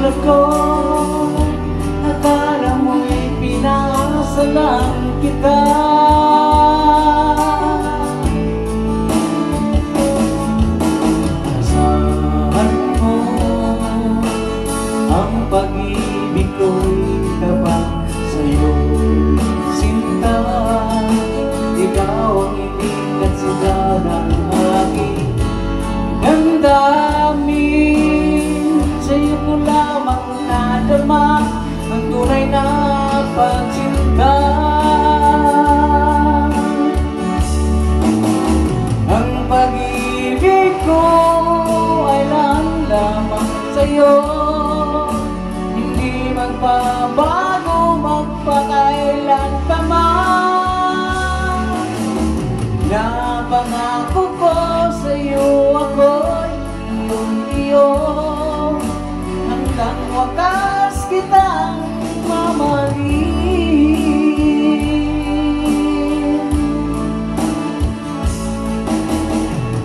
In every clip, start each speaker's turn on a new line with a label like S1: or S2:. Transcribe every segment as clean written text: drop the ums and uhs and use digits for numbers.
S1: ako, akala mo'y pinasa lang kita. Asahan mo ang pag-ibig ko'y tabang sa'yo'y sinta. Ikaw ang inigat sila ng aking damdamin. Sa'yo ko lamang nadama ang tunay na pagsinta. Ang pag-ibig ko ay lamang sa'yo, hindi magbabago magpakailan pa man. Napangako ko sa'yo ako'y iyong-iyo, hanggang wakas kitang mamahalin.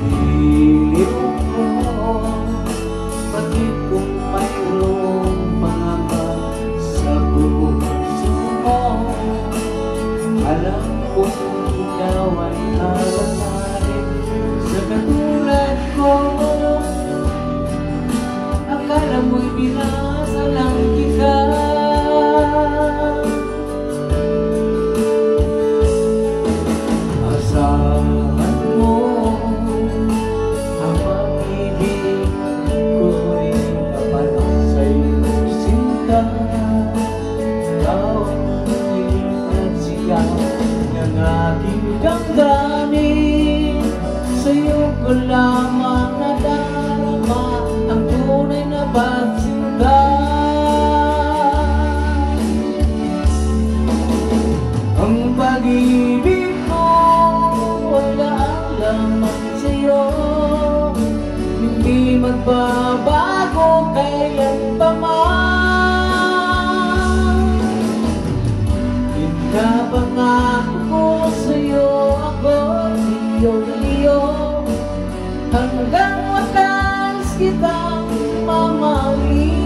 S1: Iliw ko, bakit kung mayroong pangamba sa puso mo? Alam ko ikaw ay alalahanin sa katulad ko. Akala mo'y binasa lang kita. Asahan mo ang pag-ibig ko'y tapat sa'yo sinta. Ikaw ang inigat siya ng aking damdamin. Sa'yo ko lamang nadarama ang tunay na pagsinta. Ang pag-ibig ko wala lamang sa'yo, hindi magbabago kailan pa man. Pinapangako ko sa'yo ako'y iyong-iyo, hanggang wakas kitang mamahalin.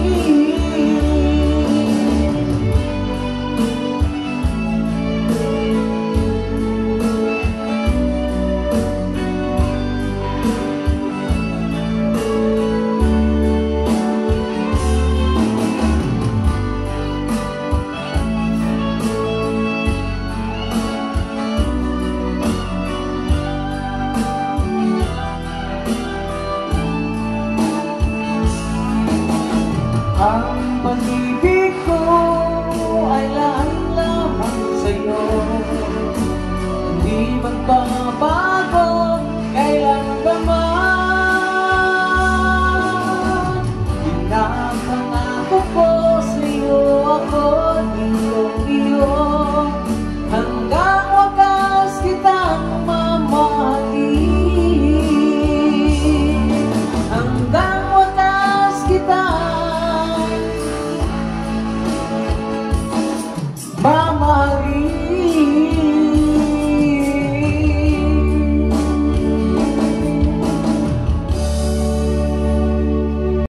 S1: Ang pag-ibig ko ay lamang sa'yo, hindi magbabago kailan pa man. Pinapangako ko sa'yo ako'y iyong-iyo, hanggang wakas kitang mamahalin. Hanggang wakas kitang